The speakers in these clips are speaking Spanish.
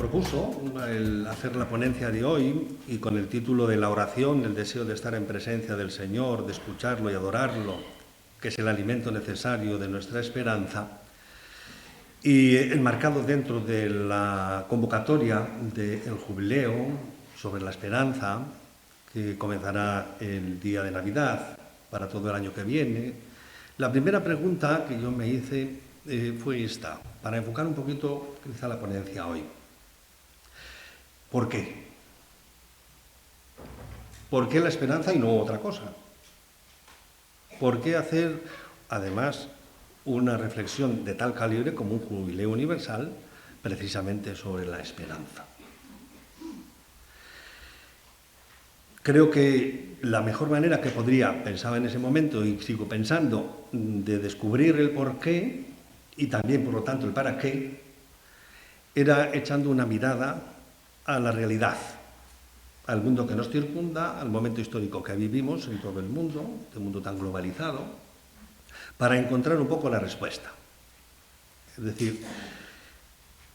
propuso el hacer la ponencia de hoy y con el título de la oración, el deseo de estar en presencia del Señor, de escucharlo y adorarlo, que es el alimento necesario de nuestra esperanza, y enmarcado dentro de la convocatoria del jubileo sobre la esperanza, que comenzará el día de Navidad para todo el año que viene. La primera pregunta que yo me hice fue esta, para enfocar un poquito quizá la ponencia hoy. ¿Por qué? ¿Por qué la esperanza y no otra cosa? ¿Por qué hacer, además, una reflexión de tal calibre como un jubileo universal precisamente sobre la esperanza? Creo que la mejor manera que pensaba en ese momento y sigo pensando, de descubrir el por qué y también, por lo tanto, el para qué, era echando una mirada a la realidad, al mundo que nos circunda, al momento histórico que vivimos en todo el mundo, este mundo tan globalizado, para encontrar un poco la respuesta. Es decir,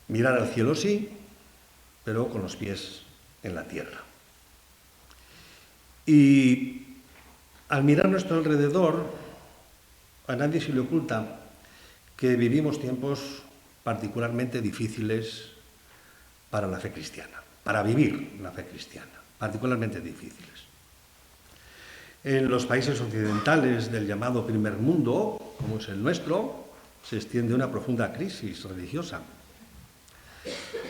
mirar al cielo sí, pero con los pies en la tierra. Y al mirar a nuestro alrededor, a nadie se le oculta que vivimos tiempos particularmente difíciles para la fe cristiana, para vivir la fe cristiana, particularmente difíciles. En los países occidentales del llamado primer mundo, como es el nuestro, se extiende una profunda crisis religiosa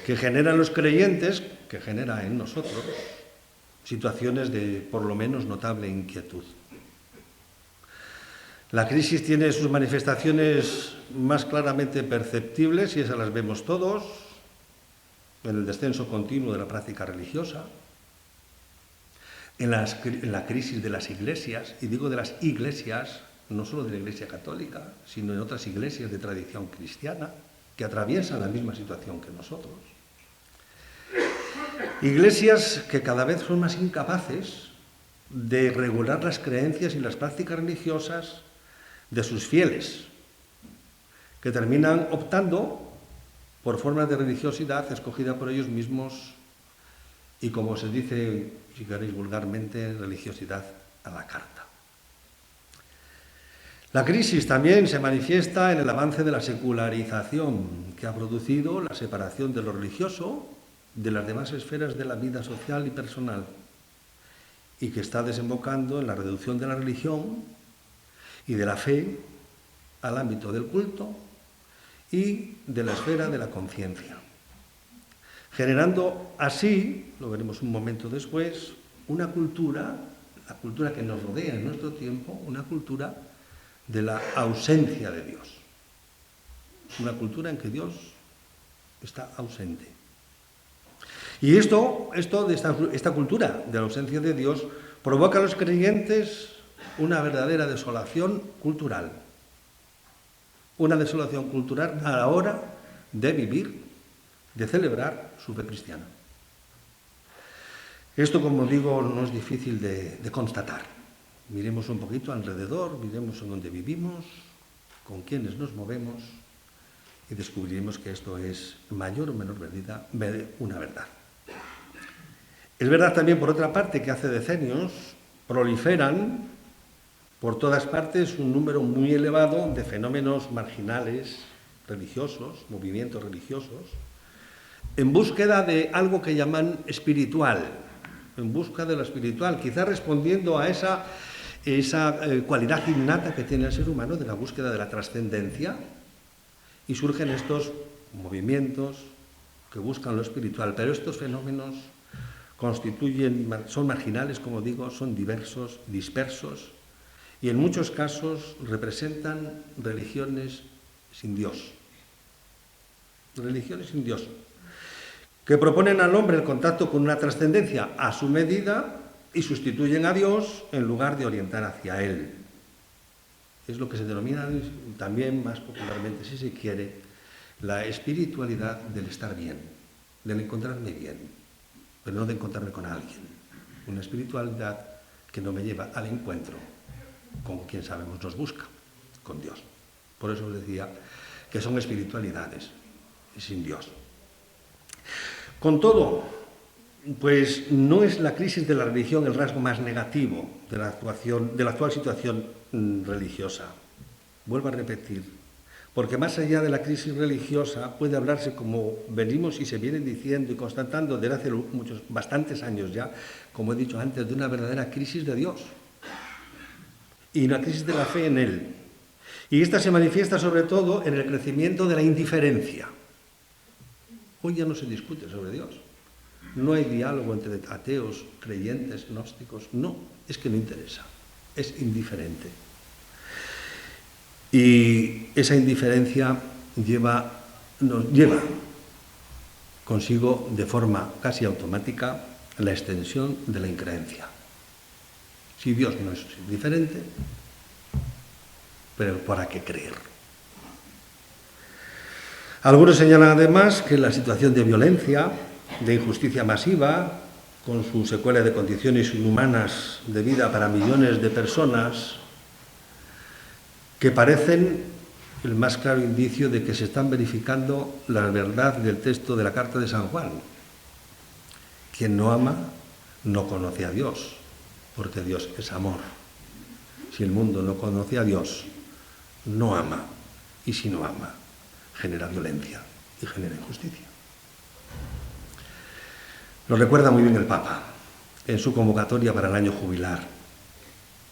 que genera en los creyentes, que genera en nosotros, situaciones de, por lo menos, notable inquietud. La crisis tiene sus manifestaciones más claramente perceptibles, y esas las vemos todos, en el descenso continuo de la práctica religiosa, en la crisis de las iglesias, y digo de las iglesias, no solo de la Iglesia católica, sino en otras iglesias de tradición cristiana, que atraviesan la misma situación que nosotros. Iglesias que cada vez son más incapaces de regular las creencias y las prácticas religiosas de sus fieles, que terminan optando por formas de religiosidad escogida por ellos mismos y, como se dice, si queréis vulgarmente, religiosidad a la carta. La crisis también se manifiesta en el avance de la secularización, que ha producido la separación de lo religioso de las demás esferas de la vida social y personal, y que está desembocando en la reducción de la religión y de la fe al ámbito del culto y de la esfera de la conciencia, generando así, lo veremos un momento después, una cultura, la cultura que nos rodea en nuestro tiempo, una cultura de la ausencia de Dios, una cultura en que Dios está ausente. Y esta cultura de la ausencia de Dios provoca a los creyentes una verdadera desolación cultural. Una desolación cultural a la hora de vivir, de celebrar su fe cristiana. Esto, como digo, no es difícil de constatar. Miremos un poquito alrededor, miremos en dónde vivimos, con quiénes nos movemos, y descubriremos que esto es, en mayor o menor medida, una verdad. Es verdad también, por otra parte, que hace decenios proliferan por todas partes un número muy elevado de fenómenos marginales religiosos, movimientos religiosos, en búsqueda de algo que llaman espiritual, en busca de lo espiritual, quizás respondiendo a esa cualidad innata que tiene el ser humano de la búsqueda de la trascendencia, y surgen estos movimientos que buscan lo espiritual, pero estos fenómenos son marginales, como digo, son diversos, dispersos, y en muchos casos representan religiones sin Dios. Religiones sin Dios, que proponen al hombre el contacto con una trascendencia a su medida y sustituyen a Dios en lugar de orientar hacia Él. Es lo que se denomina también, más popularmente, si se quiere, la espiritualidad del estar bien, del encontrarme bien, pero no de encontrarme con alguien. Una espiritualidad que no me lleva al encuentro con quien sabemos nos busca, con Dios. Por eso os decía que son espiritualidades sin Dios. Con todo, pues no es la crisis de la religión el rasgo más negativo de la actual situación religiosa. Vuelvo a repetir, porque más allá de la crisis religiosa puede hablarse, como venimos y se vienen diciendo y constatando desde hace bastantes años ya, como he dicho antes, de una verdadera crisis de Dios y una crisis de la fe en Él. Y esta se manifiesta sobre todo en el crecimiento de la indiferencia. Hoy ya no se discute sobre Dios. No hay diálogo entre ateos, creyentes, gnósticos. No, es que no interesa. Es indiferente. Y esa indiferencia nos lleva consigo de forma casi automática la extensión de la increencia. Si Dios no es indiferente, pero ¿para qué creer? Algunos señalan además que la situación de violencia, de injusticia masiva, con su secuela de condiciones inhumanas de vida para millones de personas, que parecen el más claro indicio de que se están verificando la verdad del texto de la carta de San Juan. Quien no ama no conoce a Dios, porque Dios es amor. Si el mundo no conoce a Dios, no ama, y si no ama, genera violencia y genera injusticia. Lo recuerda muy bien el Papa en su convocatoria para el año jubilar.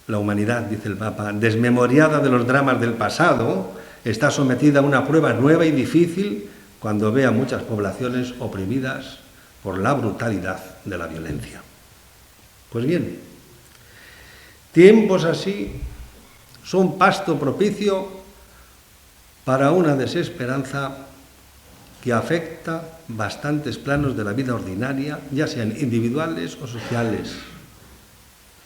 La humanidad, dice el Papa, desmemoriada de los dramas del pasado, está sometida a una prueba nueva y difícil cuando ve a muchas poblaciones oprimidas por la brutalidad de la violencia. Pues bien, tiempos así son pasto propicio para una desesperanza que afecta bastantes planos de la vida ordinaria, ya sean individuales o sociales.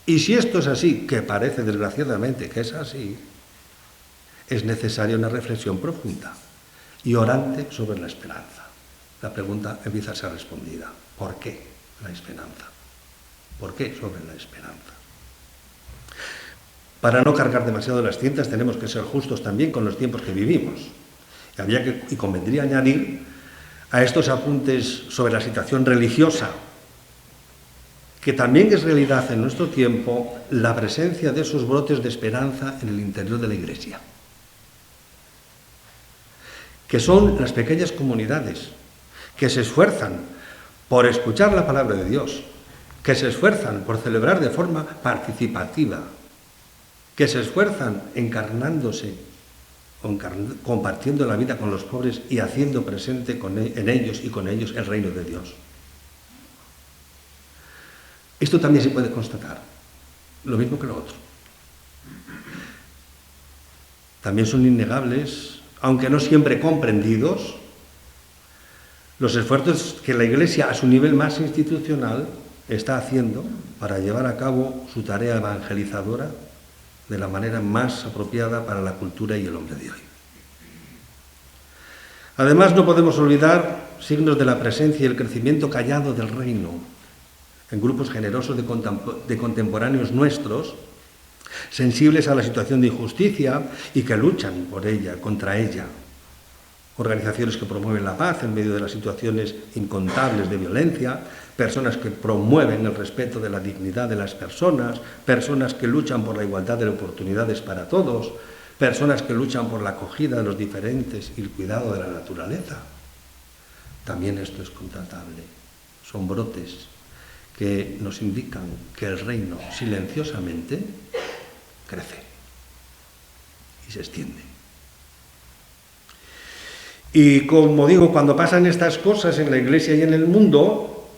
Y si esto es así, que parece desgraciadamente que es así, es necesaria una reflexión profunda y orante sobre la esperanza. La pregunta empieza a ser respondida. ¿Por qué la esperanza? ¿Por qué sobre la esperanza? Para no cargar demasiado las tintas tenemos que ser justos también con los tiempos que vivimos. Y convendría añadir a estos apuntes sobre la situación religiosa, que también es realidad en nuestro tiempo, la presencia de esos brotes de esperanza en el interior de la Iglesia, que son las pequeñas comunidades que se esfuerzan por escuchar la palabra de Dios, que se esfuerzan por celebrar de forma participativa, que se esfuerzan encarnándose, compartiendo la vida con los pobres y haciendo presente en ellos y con ellos el reino de Dios. Esto también se puede constatar, lo mismo que lo otro. También son innegables, aunque no siempre comprendidos, los esfuerzos que la Iglesia a su nivel más institucional está haciendo para llevar a cabo su tarea evangelizadora de la manera más apropiada para la cultura y el hombre de hoy. Además, no podemos olvidar signos de la presencia y el crecimiento callado del reino en grupos generosos de contemporáneos nuestros, sensibles a la situación de injusticia y que luchan por ella, contra ella. Organizaciones que promueven la paz en medio de las situaciones incontables de violencia, personas que promueven el respeto de la dignidad de las personas que luchan por la igualdad de oportunidades para todos, personas que luchan por la acogida de los diferentes y el cuidado de la naturaleza. También esto es constatable. Son brotes que nos indican que el reino silenciosamente crece y se extiende. Y como digo, cuando pasan estas cosas en la Iglesia y en el mundo,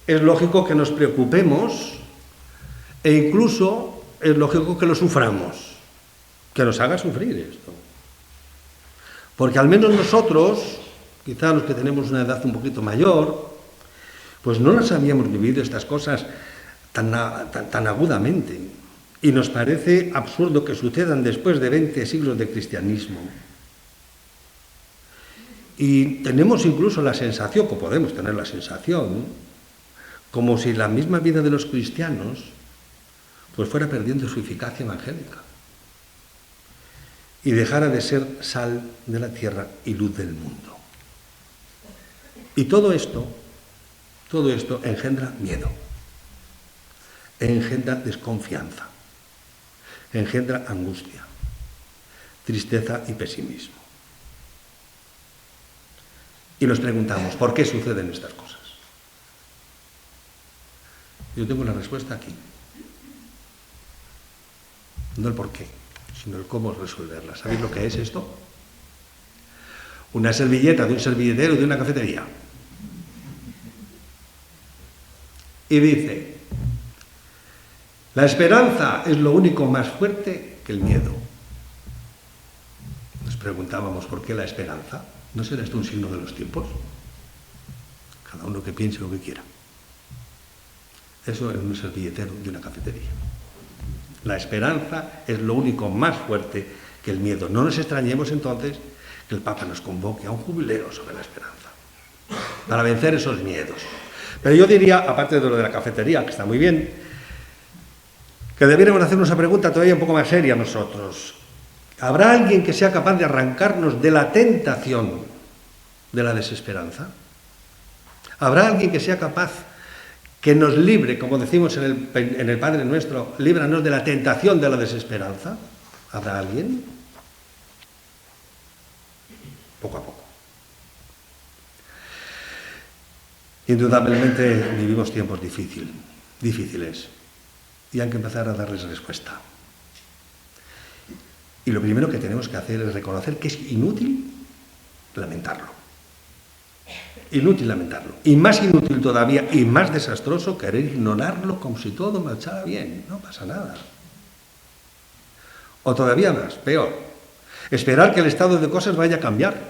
es lógico que nos preocupemos e incluso es lógico que lo suframos, que nos haga sufrir esto. Porque al menos nosotros, quizá los que tenemos una edad un poquito mayor, pues no las habíamos vivido estas cosas tan agudamente. Y nos parece absurdo que sucedan después de 20 siglos de cristianismo. Y tenemos incluso la sensación, o podemos tener la sensación, como si la misma vida de los cristianos pues fuera perdiendo su eficacia evangélica y dejara de ser sal de la tierra y luz del mundo. Y todo esto Todo esto engendra miedo, engendra desconfianza, engendra angustia, tristeza y pesimismo. Y nos preguntamos, ¿por qué suceden estas cosas? Yo tengo la respuesta aquí. No el por qué, sino el cómo resolverla. ¿Sabéis lo que es esto? Una servilleta de un servilletero de una cafetería. Y dice, la esperanza es lo único más fuerte que el miedo. Nos preguntábamos, ¿por qué la esperanza? ¿No será esto un signo de los tiempos? Cada uno que piense lo que quiera. Eso es un servilletero de una cafetería. La esperanza es lo único más fuerte que el miedo. No nos extrañemos entonces que el Papa nos convoque a un jubileo sobre la esperanza, para vencer esos miedos. Pero yo diría, aparte de lo de la cafetería, que está muy bien, que debiéramos hacernos una pregunta todavía un poco más seria nosotros. ¿Habrá alguien que sea capaz de arrancarnos de la tentación de la desesperanza? ¿Habrá alguien que sea capaz que nos libre, como decimos en el Padre Nuestro, líbranos de la tentación de la desesperanza? ¿Habrá alguien? Poco a poco. Indudablemente vivimos tiempos difíciles y hay que empezar a darles respuesta. Y lo primero que tenemos que hacer es reconocer que es inútil lamentarlo. Inútil lamentarlo. Y más inútil todavía y más desastroso querer ignorarlo como si todo marchara bien. No pasa nada. O todavía más, peor, esperar que el estado de cosas vaya a cambiar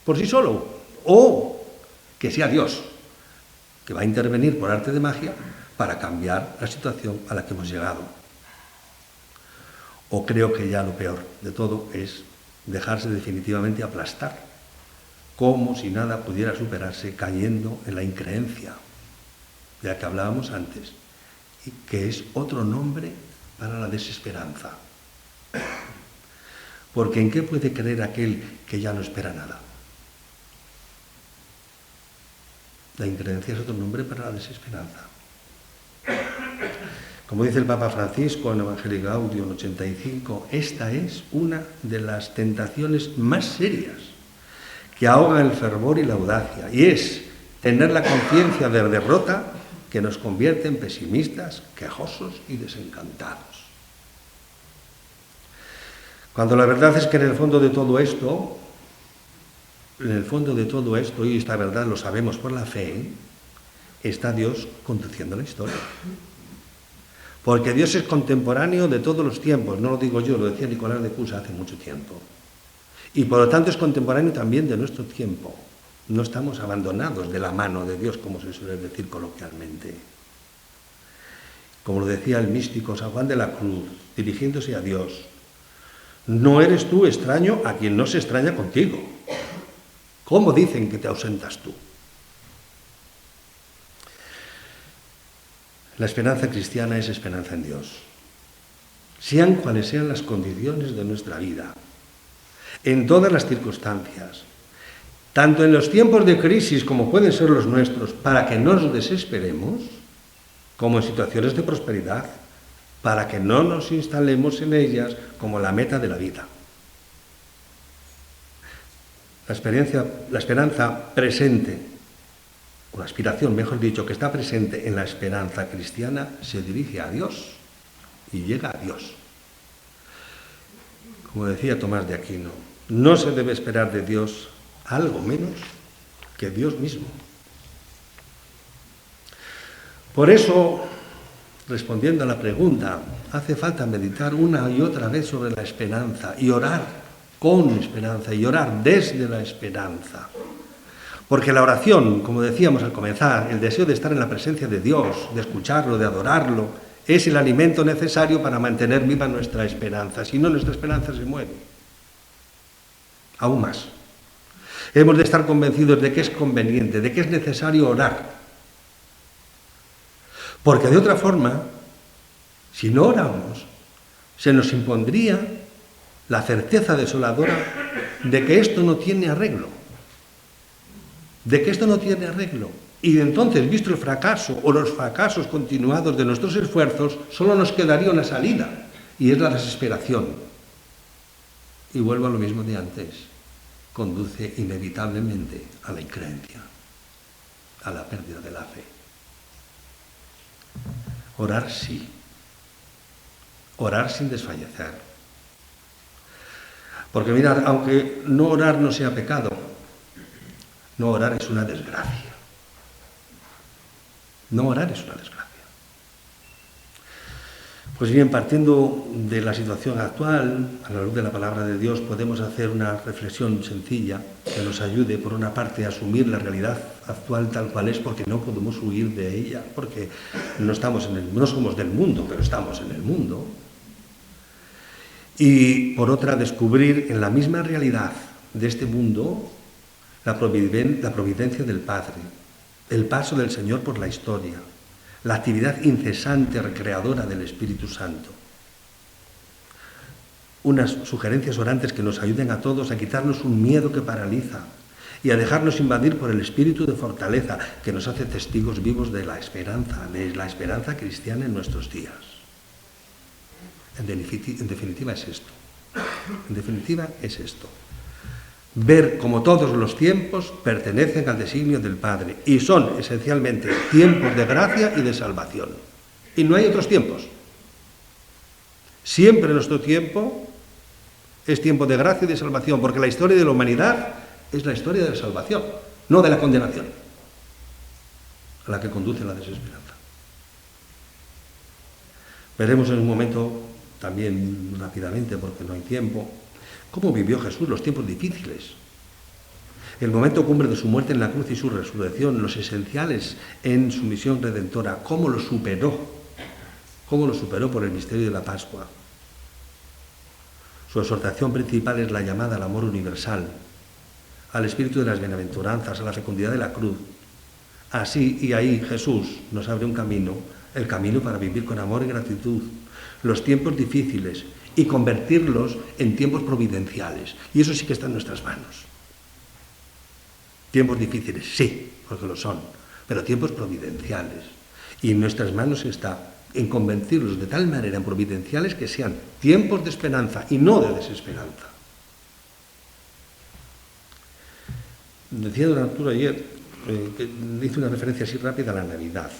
por sí solo. O que sea Dios que va a intervenir por arte de magia para cambiar la situación a la que hemos llegado. O creo que ya lo peor de todo es dejarse definitivamente aplastar, como si nada pudiera superarse, cayendo en la increencia, de la que hablábamos antes, y que es otro nombre para la desesperanza. Porque ¿en qué puede creer aquel que ya no espera nada? La increencia es otro nombre para la desesperanza. Como dice el Papa Francisco en Evangelii Gaudium 85, esta es una de las tentaciones más serias que ahogan el fervor y la audacia, y es tener la conciencia de derrota que nos convierte en pesimistas, quejosos y desencantados. Cuando la verdad es que en el fondo de todo esto, y esta verdad lo sabemos por la fe, está Dios conduciendo la historia. Porque Dios es contemporáneo de todos los tiempos, no lo digo yo, lo decía Nicolás de Cusa hace mucho tiempo. Y por lo tanto es contemporáneo también de nuestro tiempo. No estamos abandonados de la mano de Dios, como se suele decir coloquialmente. Como lo decía el místico San Juan de la Cruz, dirigiéndose a Dios, no eres tú extraño a quien no se extraña contigo. ¿Cómo dicen que te ausentas tú? La esperanza cristiana es esperanza en Dios. Sean cuales sean las condiciones de nuestra vida, en todas las circunstancias, tanto en los tiempos de crisis como pueden ser los nuestros, para que no nos desesperemos, como en situaciones de prosperidad, para que no nos instalemos en ellas como la meta de la vida. La esperanza presente, o la aspiración, mejor dicho, que está presente en la esperanza cristiana, se dirige a Dios y llega a Dios. Como decía Tomás de Aquino, no se debe esperar de Dios algo menos que Dios mismo. Por eso, respondiendo a la pregunta, hace falta meditar una y otra vez sobre la esperanza y orar con esperanza y orar desde la esperanza. Porque la oración, como decíamos al comenzar, el deseo de estar en la presencia de Dios, de escucharlo, de adorarlo, es el alimento necesario para mantener viva nuestra esperanza. Si no, nuestra esperanza se muere. Aún más. Hemos de estar convencidos de que es conveniente, de que es necesario orar. Porque de otra forma, si no oramos, se nos impondría la certeza desoladora de que esto no tiene arreglo. De que esto no tiene arreglo. Y entonces, visto el fracaso o los fracasos continuados de nuestros esfuerzos, solo nos quedaría una salida, y es la desesperación. Y vuelvo a lo mismo de antes, conduce inevitablemente a la increencia, a la pérdida de la fe. Orar sí, orar sin desfallecer. Porque mirad, aunque no orar no sea pecado, no orar es una desgracia. No orar es una desgracia. Pues bien, partiendo de la situación actual, a la luz de la palabra de Dios, podemos hacer una reflexión sencilla que nos ayude, por una parte, a asumir la realidad actual tal cual es, porque no podemos huir de ella, porque no somos del mundo, pero estamos en el mundo. Y, por otra, descubrir en la misma realidad de este mundo la providencia del Padre, el paso del Señor por la historia, la actividad incesante recreadora del Espíritu Santo. Unas sugerencias orantes que nos ayuden a todos a quitarnos un miedo que paraliza y a dejarnos invadir por el espíritu de fortaleza que nos hace testigos vivos de la esperanza cristiana en nuestros días. En definitiva es esto. En definitiva es esto. Ver cómo todos los tiempos pertenecen al designio del Padre y son esencialmente tiempos de gracia y de salvación. Y no hay otros tiempos. Siempre nuestro tiempo es tiempo de gracia y de salvación, porque la historia de la humanidad es la historia de la salvación, no de la condenación, a la que conduce la desesperanza. Veremos en un momento, también rápidamente, porque no hay tiempo, cómo vivió Jesús los tiempos difíciles. El momento cumbre de su muerte en la cruz y su resurrección, los esenciales en su misión redentora, cómo lo superó por el misterio de la Pascua. Su exhortación principal es la llamada al amor universal, al espíritu de las bienaventuranzas, a la fecundidad de la cruz. Así y ahí Jesús nos abre un camino, el camino para vivir con amor y gratitud los tiempos difíciles y convertirlos en tiempos providenciales. Y eso sí que está en nuestras manos. Tiempos difíciles, sí, porque lo son, pero tiempos providenciales. Y en nuestras manos está en convertirlos de tal manera en providenciales que sean tiempos de esperanza y no de desesperanza. Decía don Arturo ayer, que hizo una referencia así rápida a la Navidad.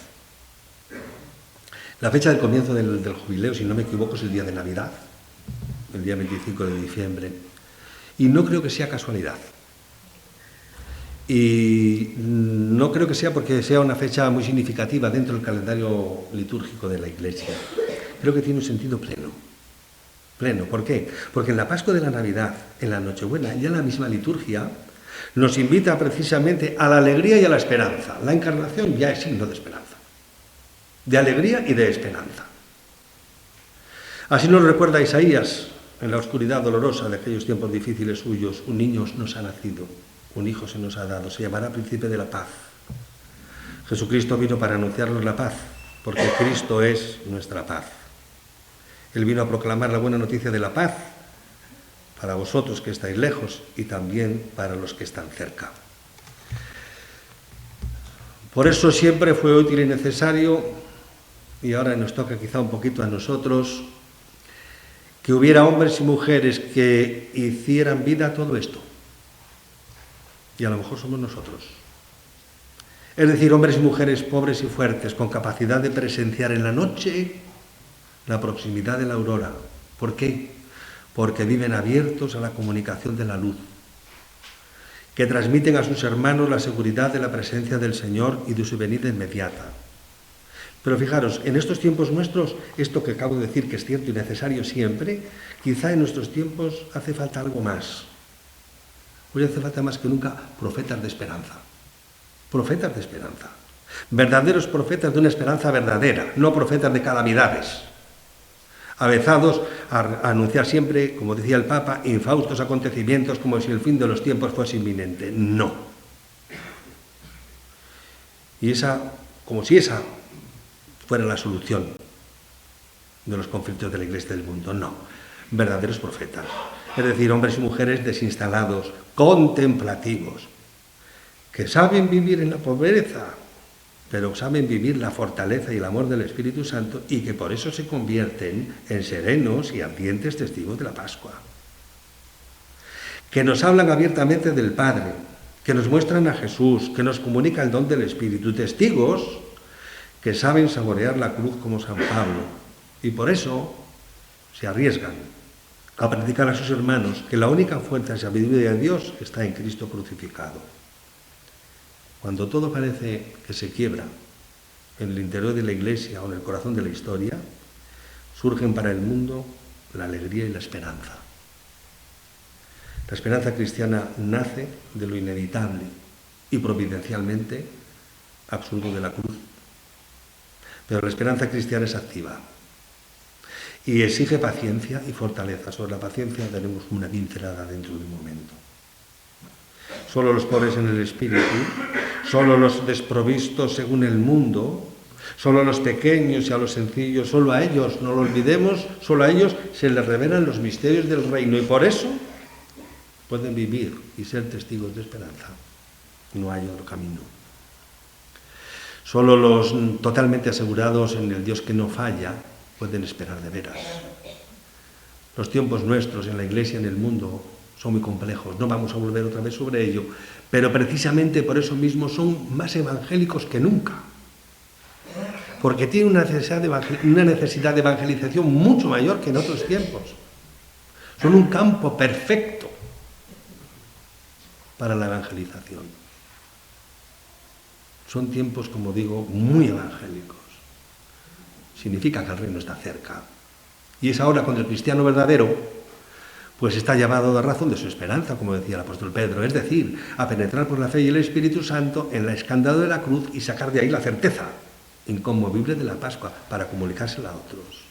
La fecha del comienzo del jubileo, si no me equivoco, es el día de Navidad, el día 25 de diciembre, y no creo que sea casualidad. Y no creo que sea porque sea una fecha muy significativa dentro del calendario litúrgico de la Iglesia. Creo que tiene un sentido pleno. Pleno, ¿por qué? Porque en la Pascua de la Navidad, en la Nochebuena, ya la misma liturgia nos invita precisamente a la alegría y a la esperanza. La encarnación ya es signo de esperanza, de alegría y de esperanza. Así nos recuerda Isaías, en la oscuridad dolorosa de aquellos tiempos difíciles suyos: un niño nos ha nacido, un hijo se nos ha dado, se llamará Príncipe de la Paz. Jesucristo vino para anunciarnos la paz, porque Cristo es nuestra paz. Él vino a proclamar la buena noticia de la paz para vosotros que estáis lejos y también para los que están cerca. Por eso siempre fue útil y necesario, y ahora nos toca quizá un poquito a nosotros, que hubiera hombres y mujeres que hicieran vida a todo esto. Y a lo mejor somos nosotros. Es decir, hombres y mujeres pobres y fuertes, con capacidad de presenciar en la noche la proximidad de la aurora. ¿Por qué? Porque viven abiertos a la comunicación de la luz, que transmiten a sus hermanos la seguridad de la presencia del Señor y de su venida inmediata. Pero fijaros, en estos tiempos nuestros, esto que acabo de decir que es cierto y necesario siempre, quizá en nuestros tiempos hace falta algo más. Hoy hace falta más que nunca profetas de esperanza. Profetas de esperanza. Verdaderos profetas de una esperanza verdadera, no profetas de calamidades. Avezados a anunciar siempre, como decía el Papa, infaustos acontecimientos como si el fin de los tiempos fuese inminente. No. Y como si esa fuera la solución de los conflictos de la Iglesia del mundo. No. Verdaderos profetas. Es decir, hombres y mujeres desinstalados, contemplativos, que saben vivir en la pobreza pero saben vivir la fortaleza y el amor del Espíritu Santo y que por eso se convierten en serenos y ardientes testigos de la Pascua. Que nos hablan abiertamente del Padre, que nos muestran a Jesús, que nos comunica el don del Espíritu, testigos que saben saborear la cruz como San Pablo y por eso se arriesgan a predicar a sus hermanos que la única fuerza y sabiduría de Dios está en Cristo crucificado. Cuando todo parece que se quiebra en el interior de la Iglesia o en el corazón de la historia, surgen para el mundo la alegría y la esperanza. La esperanza cristiana nace de lo inevitable y providencialmente absurdo de la cruz. Pero la esperanza cristiana es activa y exige paciencia y fortaleza. Sobre la paciencia daremos una pincelada dentro de un momento. Solo los pobres en el espíritu, solo los desprovistos según el mundo, solo a los pequeños y a los sencillos, solo a ellos, no lo olvidemos, solo a ellos se les revelan los misterios del reino y por eso pueden vivir y ser testigos de esperanza. No hay otro camino. Solo los totalmente asegurados en el Dios que no falla pueden esperar de veras. Los tiempos nuestros en la Iglesia, en el mundo, son muy complejos. No vamos a volver otra vez sobre ello, pero precisamente por eso mismo son más evangélicos que nunca. Porque tienen una necesidad de evangelización mucho mayor que en otros tiempos. Son un campo perfecto para la evangelización. Son tiempos, como digo, muy evangélicos. Significa que el reino está cerca. Y es ahora cuando el cristiano verdadero pues está llamado a razón de su esperanza, como decía el apóstol Pedro, es decir, a penetrar por la fe y el Espíritu Santo en la escándalo de la cruz y sacar de ahí la certeza inconmovible de la Pascua para comunicársela a otros.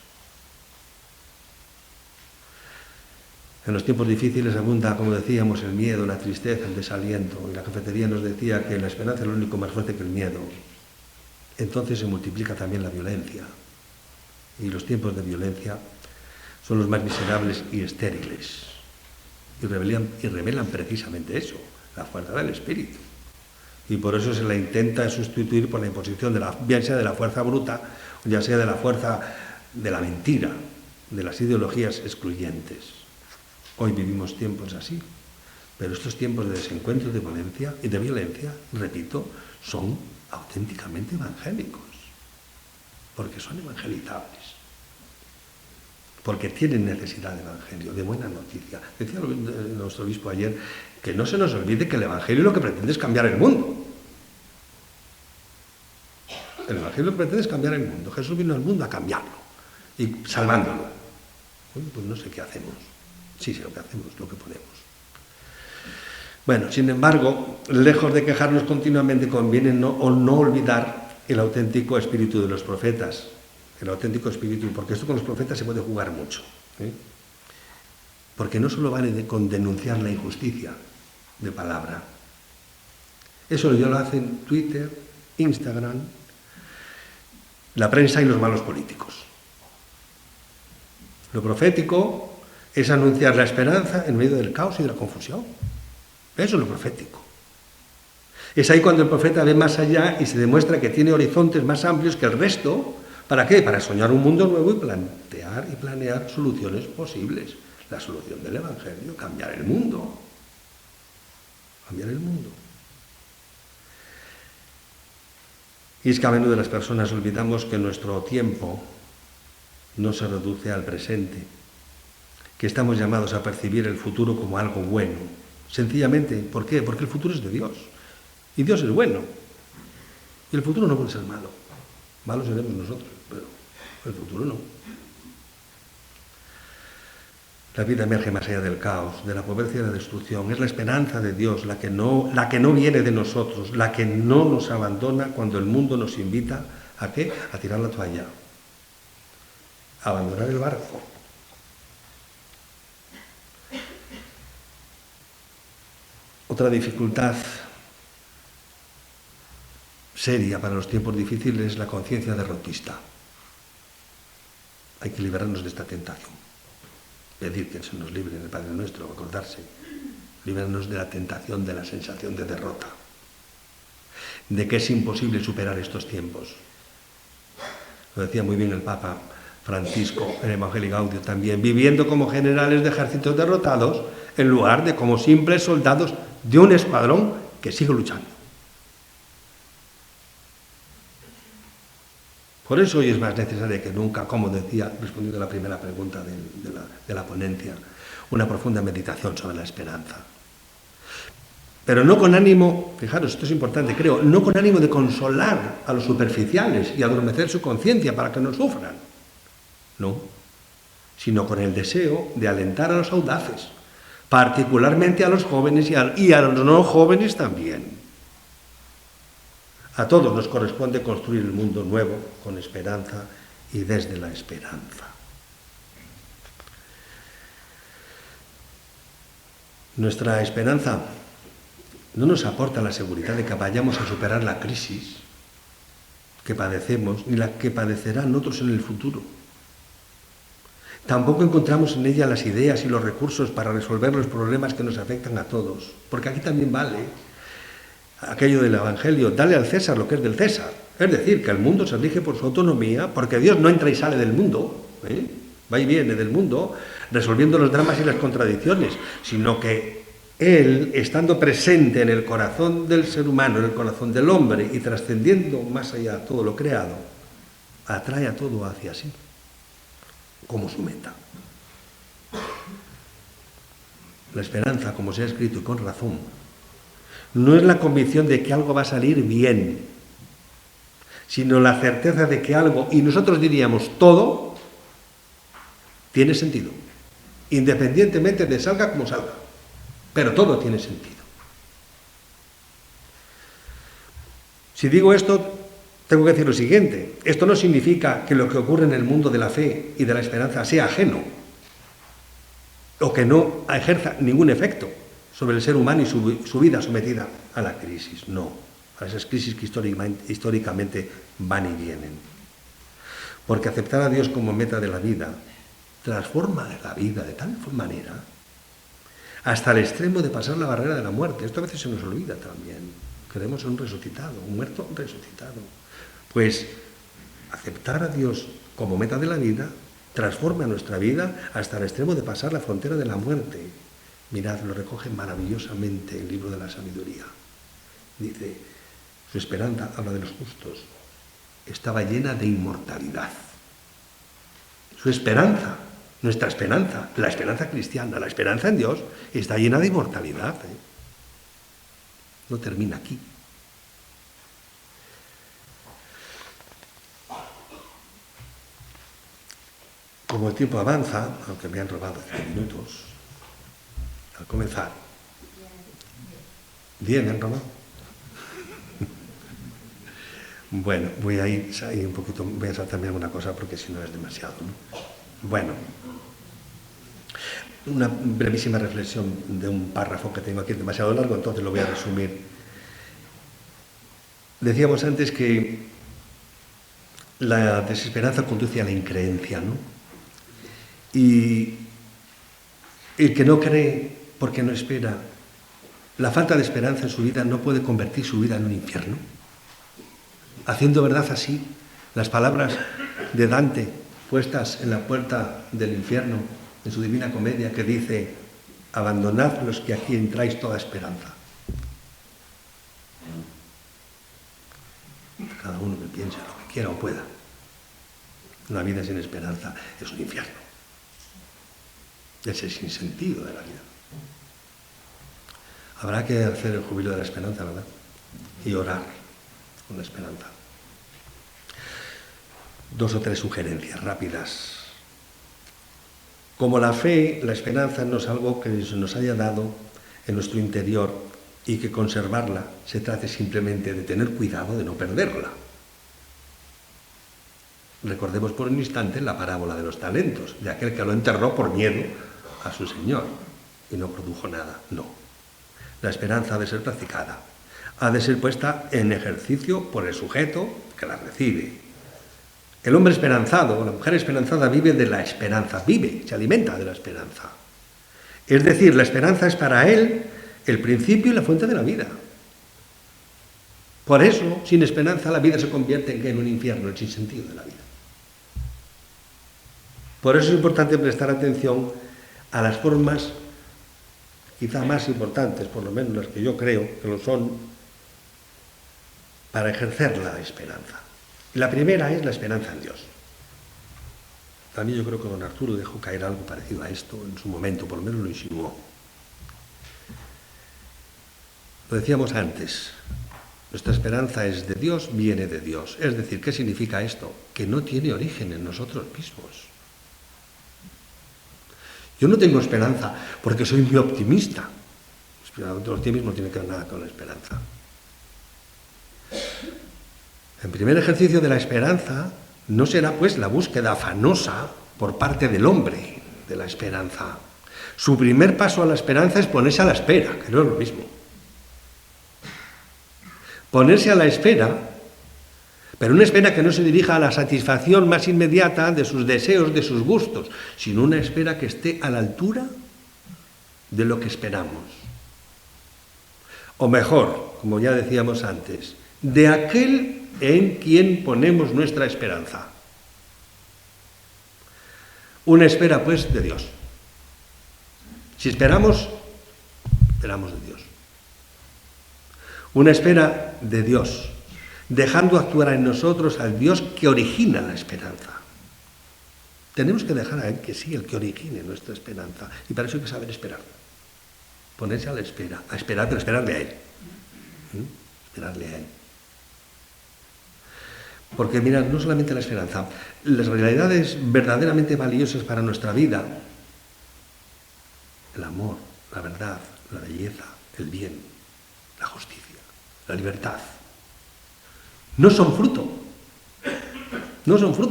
En los tiempos difíciles abunda, como decíamos, el miedo, la tristeza, el desaliento. Y la cafetería nos decía que la esperanza es lo único más fuerte que el miedo. Entonces se multiplica también la violencia. Y los tiempos de violencia son los más miserables y estériles. Y revelan precisamente eso, la fuerza del espíritu. Y por eso se la intenta sustituir por la imposición ya sea de la fuerza bruta, o ya sea de la fuerza de la mentira, de las ideologías excluyentes. Hoy vivimos tiempos así, pero estos tiempos de desencuentro y de violencia, repito, son auténticamente evangélicos, porque son evangelizables, porque tienen necesidad de evangelio, de buena noticia. Decía nuestro obispo ayer que no se nos olvide que el evangelio lo que pretende es cambiar el mundo. El evangelio lo que pretende es cambiar el mundo. Jesús vino al mundo a cambiarlo y salvándolo. Bueno, pues no sé qué hacemos. Sí sé lo que hacemos, lo que podemos. Bueno, sin embargo, lejos de quejarnos continuamente, conviene no olvidar el auténtico espíritu de los profetas. El auténtico espíritu, porque esto con los profetas se puede jugar mucho. Porque no solo vale con denunciar la injusticia de palabra. Eso ya lo hacen Twitter, Instagram, la prensa y los malos políticos. Lo profético es anunciar la esperanza en medio del caos y de la confusión. Eso es lo profético. Es ahí cuando el profeta ve más allá y se demuestra que tiene horizontes más amplios que el resto. ¿Para qué? Para soñar un mundo nuevo y plantear y planear soluciones posibles. La solución del Evangelio, cambiar el mundo. Cambiar el mundo. Y es que a menudo las personas olvidamos que nuestro tiempo no se reduce al presente, que estamos llamados a percibir el futuro como algo bueno. Sencillamente, ¿por qué? Porque el futuro es de Dios. Y Dios es bueno. Y el futuro no puede ser malo. Malos seremos nosotros, pero el futuro no. La vida emerge más allá del caos, de la pobreza y de la destrucción. Es la esperanza de Dios la que no viene de nosotros, la que no nos abandona cuando el mundo nos invita ¿a qué? A tirar la toalla, a abandonar el barco. Otra dificultad seria para los tiempos difíciles es la conciencia derrotista. Hay que librarnos de esta tentación. Pedir que se nos libre en el Padre Nuestro, acordarse. Librarnos de la tentación, de la sensación de derrota. de que es imposible superar estos tiempos. Lo decía muy bien el Papa Francisco en Evangelii Gaudium también, viviendo como generales de ejércitos derrotados en lugar de como simples soldados de un escuadrón que sigue luchando. Por eso hoy es más necesario que nunca, como decía, respondiendo a la primera pregunta de la ponencia, una profunda meditación sobre la esperanza. Pero no con ánimo, fijaros, esto es importante, creo, no con ánimo de consolar a los superficiales y adormecer su conciencia para que no sufran, no, sino con el deseo de alentar a los audaces, particularmente a los jóvenes y a los no jóvenes también. A todos nos corresponde construir el mundo nuevo con esperanza y desde la esperanza. Nuestra esperanza no nos aporta la seguridad de que vayamos a superar la crisis que padecemos, ni la que padecerán otros en el futuro. Tampoco encontramos en ella las ideas y los recursos para resolver los problemas que nos afectan a todos, porque aquí también vale aquello del Evangelio, dale al César lo que es del César. Es decir, que el mundo se rige por su autonomía, porque Dios no entra y sale del mundo, va y viene del mundo, resolviendo los dramas y las contradicciones, sino que Él, estando presente en el corazón del ser humano, en el corazón del hombre, y trascendiendo más allá de todo lo creado, atrae a todo hacia sí, como su meta. La esperanza, como se ha escrito y con razón, no es la convicción de que algo va a salir bien, sino la certeza de que algo, y nosotros diríamos todo, tiene sentido, independientemente de salga como salga, pero todo tiene sentido. Si digo esto, tengo que decir lo siguiente: esto no significa que lo que ocurre en el mundo de la fe y de la esperanza sea ajeno, o que no ejerza ningún efecto sobre el ser humano y su vida sometida a la crisis. No, a esas crisis que históricamente van y vienen. Porque aceptar a Dios como meta de la vida transforma la vida de tal manera hasta el extremo de pasar la barrera de la muerte. Esto a veces se nos olvida también. Creemos en un resucitado, un muerto resucitado. Pues aceptar a Dios como meta de la vida transforma nuestra vida hasta el extremo de pasar la frontera de la muerte. Mirad, lo recoge maravillosamente el libro de la sabiduría. Dice, su esperanza, habla de los justos, estaba llena de inmortalidad. Su esperanza, nuestra esperanza, la esperanza cristiana, la esperanza en Dios, está llena de inmortalidad. No termina aquí. Como el tiempo avanza, aunque me han robado 5 minutos, al comenzar. 10 me han robado. Bueno, voy a ir un poquito, voy a saltarme alguna cosa porque si no es demasiado, ¿no? Bueno, una brevísima reflexión de un párrafo que tengo aquí, es demasiado largo, entonces lo voy a resumir. Decíamos antes que la desesperanza conduce a la increencia, ¿no? Y el que no cree porque no espera, la falta de esperanza en su vida no puede convertir su vida en un infierno. Haciendo verdad así las palabras de Dante puestas en la puerta del infierno en su Divina Comedia, que dice: abandonad los que aquí entráis toda esperanza. Cada uno que piense lo que quiera o pueda. Una vida sin esperanza es un infierno. Es el sinsentido de la vida. Habrá que hacer el júbilo de la esperanza, ¿verdad? Y orar con la esperanza. 2 o 3 sugerencias rápidas. Como la fe, la esperanza no es algo que se nos haya dado en nuestro interior y que conservarla se trate simplemente de tener cuidado de no perderla. Recordemos por un instante la parábola de los talentos, de aquel que lo enterró por miedo a su Señor y no produjo nada. No. La esperanza ha de ser practicada, ha de ser puesta en ejercicio por el sujeto que la recibe. El hombre esperanzado, la mujer esperanzada vive de la esperanza, se alimenta de la esperanza. Es decir, la esperanza es para él el principio y la fuente de la vida. Por eso, sin esperanza, la vida se convierte en un infierno, el sinsentido de la vida. Por eso es importante prestar atención a las formas quizá más importantes, por lo menos las que yo creo que lo son, para ejercer la esperanza. La primera es la esperanza en Dios. También yo creo que don Arturo dejó caer algo parecido a esto en su momento, por lo menos lo insinuó. Lo decíamos antes, nuestra esperanza es de Dios, viene de Dios. Es decir, ¿qué significa esto? Que no tiene origen en nosotros mismos. Yo no tengo esperanza porque soy muy optimista. El optimismo no tiene que ver nada con la esperanza. El primer ejercicio de la esperanza no será pues la búsqueda afanosa por parte del hombre de la esperanza. Su primer paso a la esperanza es ponerse a la espera, que no es lo mismo. Ponerse a la espera, pero una espera que no se dirija a la satisfacción más inmediata de sus deseos, de sus gustos, sino una espera que esté a la altura de lo que esperamos. O mejor, como ya decíamos antes, de aquel en quien ponemos nuestra esperanza. Una espera, pues, de Dios. Si esperamos, esperamos de Dios. Una espera de Dios, dejando actuar en nosotros al Dios que origina la esperanza. Tenemos que dejar a Él que sí, el que origine nuestra esperanza. Y para eso hay que saber esperar. Ponerse a la espera, a esperar, pero esperarle a Él. Esperarle a Él. Porque mirad, no solamente la esperanza, las realidades verdaderamente valiosas para nuestra vida, el amor, la verdad, la belleza, el bien, la justicia, la libertad, no son fruto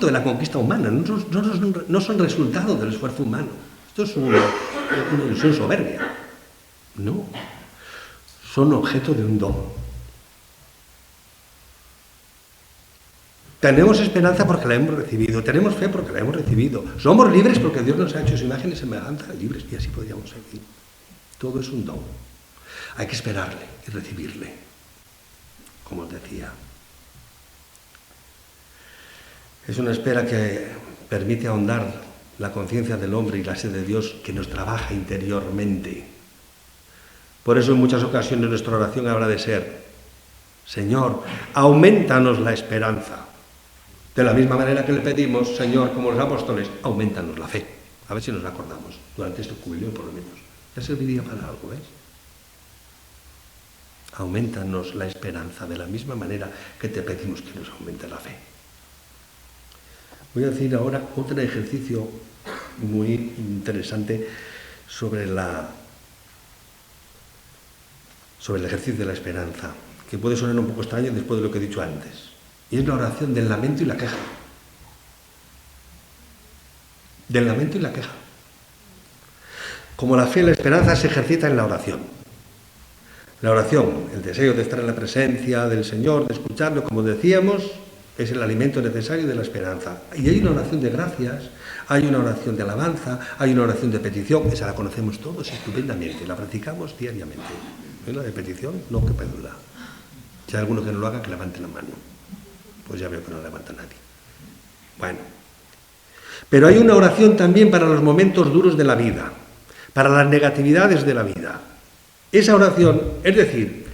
de la conquista humana, no son resultado del esfuerzo humano. Esto es una ilusión soberbia. No, son objeto de un don. Tenemos esperanza porque la hemos recibido, tenemos fe porque la hemos recibido, somos libres porque Dios nos ha hecho su imagen y semejanza, libres, y así podríamos seguir. Todo es un don. Hay que esperarle y recibirle, como os decía. Es una espera que permite ahondar la conciencia del hombre y la sed de Dios que nos trabaja interiormente. Por eso en muchas ocasiones nuestra oración habrá de ser: Señor, aumentanos la esperanza. De la misma manera que le pedimos, Señor, como los apóstoles, aumentanos la fe. A ver si nos acordamos, durante este jubileo por lo menos. Ya serviría para algo, ¿ves? Aumentanos la esperanza, de la misma manera que te pedimos que nos aumente la fe. Voy a decir ahora otro ejercicio muy interesante sobre el ejercicio de la esperanza, que puede sonar un poco extraño después de lo que he dicho antes. Y es la oración del lamento y la queja. Del lamento y la queja. Como la fe y la esperanza se ejercita en la oración. La oración, el deseo de estar en la presencia del Señor, de escucharlo, como decíamos, es el alimento necesario de la esperanza. Y hay una oración de gracias, hay una oración de alabanza, hay una oración de petición, esa la conocemos todos estupendamente, la practicamos diariamente. La de petición, no que pedula. Si hay alguno que no lo haga, que levante la mano. Pues ya veo que no levanta nadie. Bueno. Pero hay una oración también para los momentos duros de la vida, para las negatividades de la vida. Esa oración, es decir,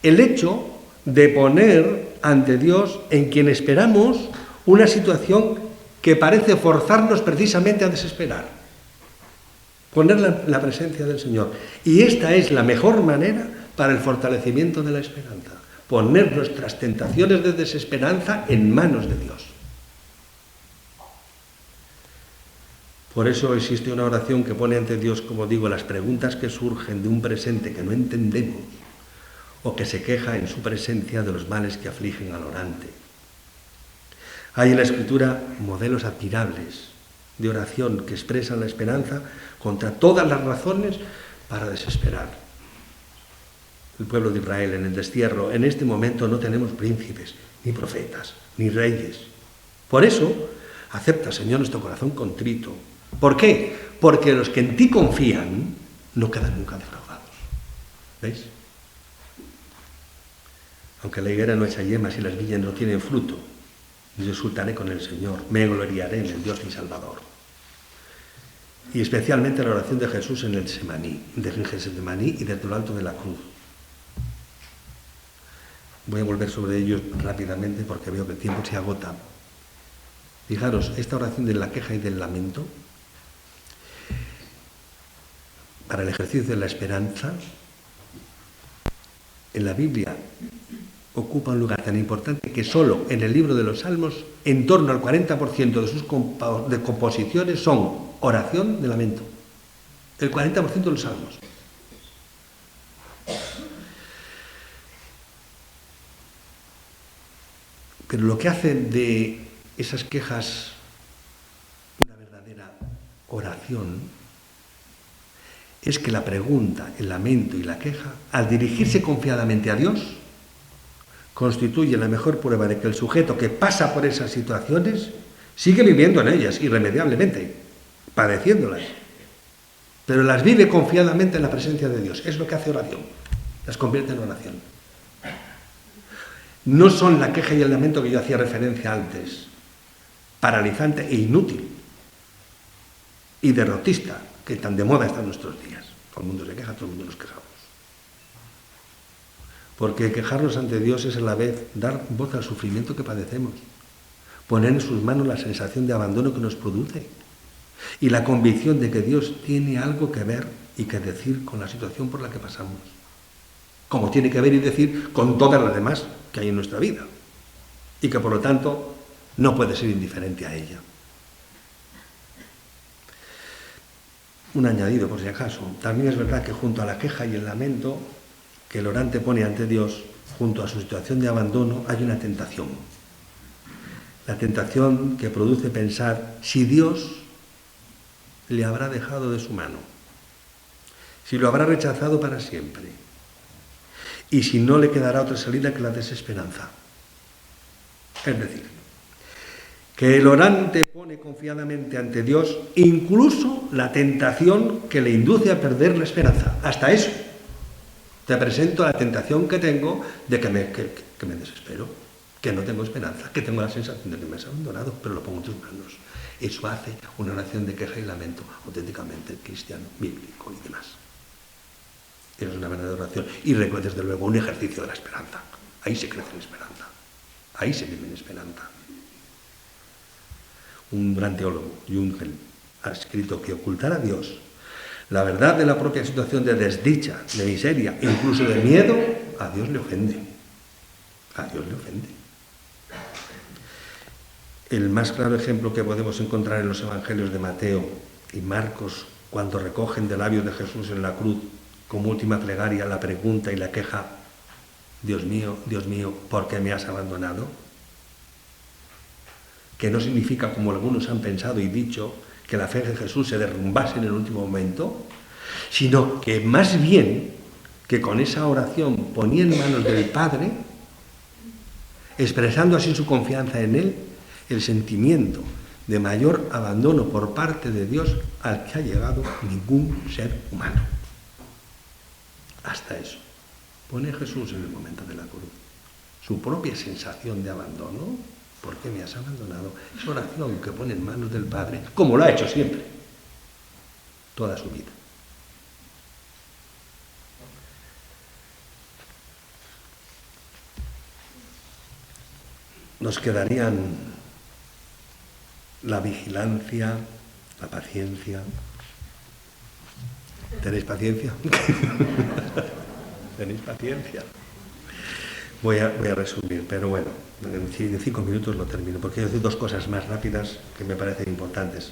el hecho de poner ante Dios, en quien esperamos, una situación que parece forzarnos precisamente a desesperar. Poner la presencia del Señor. Y esta es la mejor manera para el fortalecimiento de la esperanza. Poner nuestras tentaciones de desesperanza en manos de Dios. Por eso existe una oración que pone ante Dios, como digo, las preguntas que surgen de un presente que no entendemos o que se queja en su presencia de los males que afligen al orante. Hay en la Escritura modelos admirables de oración que expresan la esperanza contra todas las razones para desesperar. El pueblo de Israel en el destierro, en este momento no tenemos príncipes, ni profetas, ni reyes. Por eso, acepta, Señor, nuestro corazón contrito. ¿Por qué? Porque los que en ti confían no quedan nunca defraudados. ¿Veis? Aunque la higuera no echa yemas y las viñas no tienen fruto, yo exultaré con el Señor, me gloriaré en el Dios mi Salvador. Y especialmente la oración de Jesús en el Getsemaní y desde lo alto de la cruz. Voy a volver sobre ello rápidamente porque veo que el tiempo se agota. Fijaros, esta oración de la queja y del lamento, para el ejercicio de la esperanza, en la Biblia ocupa un lugar tan importante que solo en el libro de los Salmos, en torno al 40% de sus composiciones son oración de lamento. El 40% de los Salmos. Pero lo que hace de esas quejas una verdadera oración es que la pregunta, el lamento y la queja, al dirigirse confiadamente a Dios, constituye la mejor prueba de que el sujeto que pasa por esas situaciones sigue viviendo en ellas irremediablemente, padeciéndolas, pero las vive confiadamente en la presencia de Dios. Es lo que hace oración, las convierte en oración. No son la queja y el lamento que yo hacía referencia antes, paralizante e inútil y derrotista, que tan de moda está en nuestros días. Todo el mundo se queja, todo el mundo nos quejamos. Porque quejarnos ante Dios es a la vez dar voz al sufrimiento que padecemos, poner en sus manos la sensación de abandono que nos produce y la convicción de que Dios tiene algo que ver y que decir con la situación por la que pasamos, como tiene que ver y decir con todas las demás que hay en nuestra vida y que por lo tanto no puede ser indiferente a ella. Un añadido por si acaso, también es verdad que junto a la queja y el lamento que el orante pone ante Dios, junto a su situación de abandono, hay una tentación. La tentación que produce pensar si Dios le habrá dejado de su mano, si lo habrá rechazado para siempre, y si no le quedará otra salida que la desesperanza. Es decir, que el orante pone confiadamente ante Dios incluso la tentación que le induce a perder la esperanza. Hasta eso. Te presento la tentación que tengo de que me desespero, que no tengo esperanza, que tengo la sensación de que me has abandonado, pero lo pongo en tus manos. Eso hace una oración de queja y lamento auténticamente cristiano, bíblico y demás. Es una verdadera oración. Y desde luego un ejercicio de la esperanza. Ahí se crece en esperanza. Ahí se vive en esperanza. Un gran teólogo, Jungel, ha escrito que ocultar a Dios la verdad de la propia situación de desdicha, de miseria, incluso de miedo, a Dios le ofende. A Dios le ofende. El más claro ejemplo que podemos encontrar en los evangelios de Mateo y Marcos, cuando recogen de labios de Jesús en la cruz, como última plegaria, la pregunta y la queja: Dios mío, ¿por qué me has abandonado? Que no significa, como algunos han pensado y dicho, que la fe de Jesús se derrumbase en el último momento, sino que más bien que con esa oración ponía en manos del Padre, expresando así su confianza en Él, el sentimiento de mayor abandono por parte de Dios al que ha llegado ningún ser humano. Hasta eso. Pone Jesús en el momento de la cruz su propia sensación de abandono. ¿Por qué me has abandonado? Es oración que pone en manos del Padre, como lo ha hecho siempre, toda su vida. Nos quedarían la vigilancia, la paciencia. ¿Tenéis paciencia? ¿Tenéis paciencia? Voy a resumir, pero bueno, en 5 minutos lo termino, porque quiero decir 2 cosas más rápidas que me parecen importantes.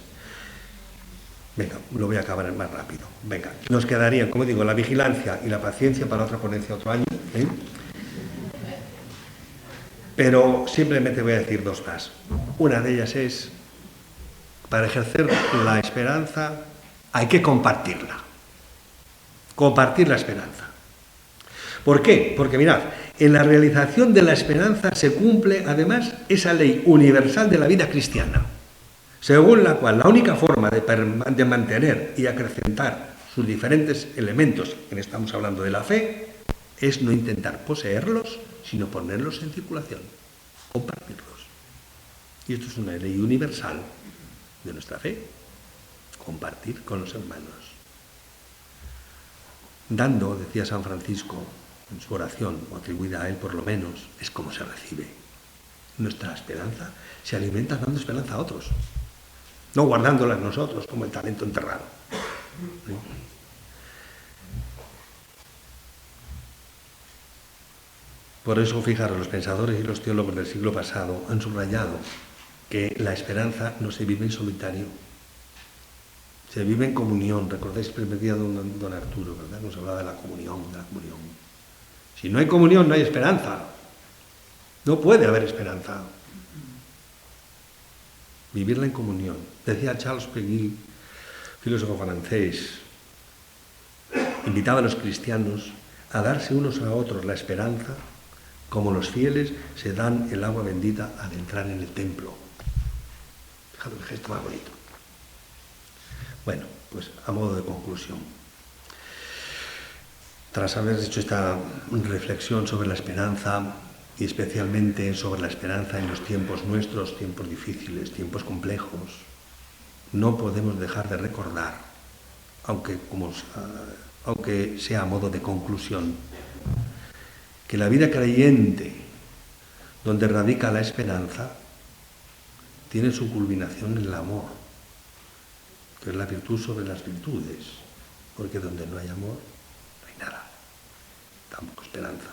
Venga, lo voy a acabar más rápido. Venga, nos quedarían, como digo, la vigilancia y la paciencia para otra ponencia otro año, ¿eh? Pero simplemente voy a decir 2 más. Una de ellas es, para ejercer la esperanza hay que compartirla. Compartir la esperanza. ¿Por qué? Porque mirad, en la realización de la esperanza se cumple además esa ley universal de la vida cristiana, según la cual la única forma de mantener y acrecentar sus diferentes elementos, estamos hablando de la fe, es no intentar poseerlos, sino ponerlos en circulación, compartirlos. Y esto es una ley universal de nuestra fe, compartir con los hermanos. Dando, decía San Francisco en su oración, o atribuida a él por lo menos, es como se recibe. Nuestra esperanza se alimenta dando esperanza a otros, no guardándola en nosotros como el talento enterrado. Por eso, fijaros, los pensadores y los teólogos del siglo pasado han subrayado que la esperanza no se vive en solitario, se vive en comunión. Recordáis el primer día de don Arturo, ¿verdad? Nos hablaba de la comunión, de la comunión. Si no hay comunión, no hay esperanza. No puede haber esperanza. Vivirla en comunión. Decía Charles Péguy, filósofo francés, invitaba a los cristianos a darse unos a otros la esperanza como los fieles se dan el agua bendita al entrar en el templo. Fijad el gesto más bonito. Bueno, pues a modo de conclusión, tras haber hecho esta reflexión sobre la esperanza y especialmente sobre la esperanza en los tiempos nuestros, tiempos difíciles, tiempos complejos, no podemos dejar de recordar, aunque sea a modo de conclusión, que la vida creyente, donde radica la esperanza, tiene su culminación en el amor, que es la virtud sobre las virtudes, porque donde no hay amor, no hay nada, tampoco esperanza.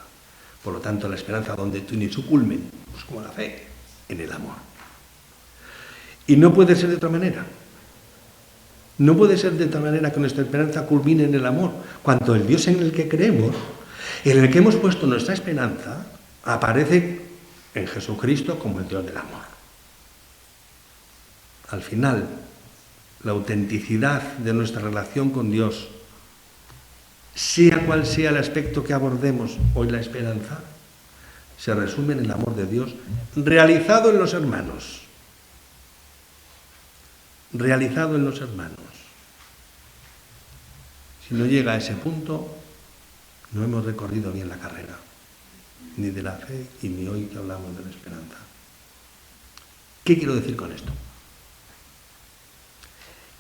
Por lo tanto, la esperanza donde tiene su culmen, pues como la fe, en el amor. Y no puede ser de otra manera. No puede ser de otra manera que nuestra esperanza culmine en el amor, cuando el Dios en el que creemos, en el que hemos puesto nuestra esperanza, aparece en Jesucristo como el Dios del amor. Al final, la autenticidad de nuestra relación con Dios, sea cual sea el aspecto que abordemos hoy la esperanza, se resume en el amor de Dios realizado en los hermanos. Realizado en los hermanos. Si no llega a ese punto, no hemos recorrido bien la carrera, ni de la fe y ni hoy que hablamos de la esperanza. ¿Qué quiero decir con esto?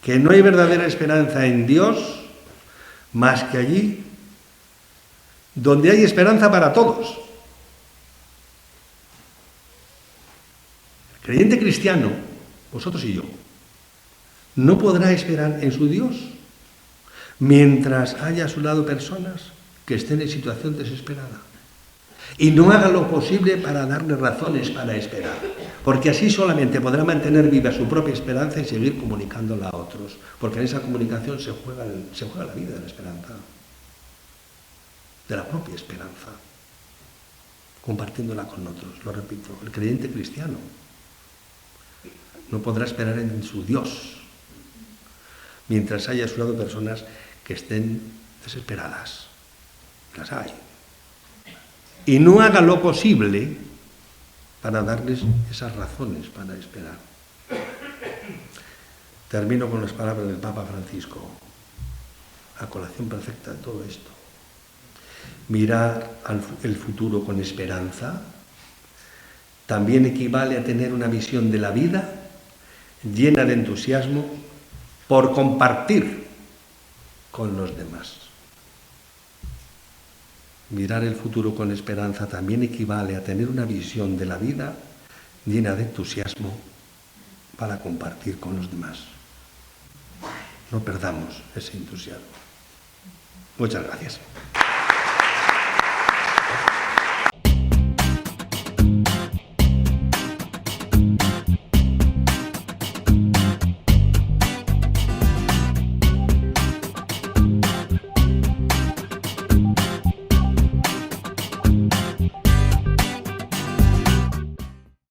Que no hay verdadera esperanza en Dios más que allí donde hay esperanza para todos. El creyente cristiano, vosotros y yo, no podrá esperar en su Dios mientras haya a su lado personas que estén en situación desesperada y no haga lo posible para darle razones para esperar, porque así solamente podrá mantener viva su propia esperanza y seguir comunicándola a otros, porque en esa comunicación se juega la vida de la esperanza, de la propia esperanza, compartiéndola con otros. Lo repito, el creyente cristiano no podrá esperar en su Dios mientras haya a su lado personas que estén desesperadas. Las hay. Y no haga lo posible para darles esas razones para esperar. Termino con las palabras del Papa Francisco, a colación perfecta de todo esto. Mirar el futuro con esperanza también equivale a tener una visión de la vida llena de entusiasmo por compartir con los demás. Mirar el futuro con esperanza también equivale a tener una visión de la vida llena de entusiasmo para compartir con los demás. No perdamos ese entusiasmo. Muchas gracias.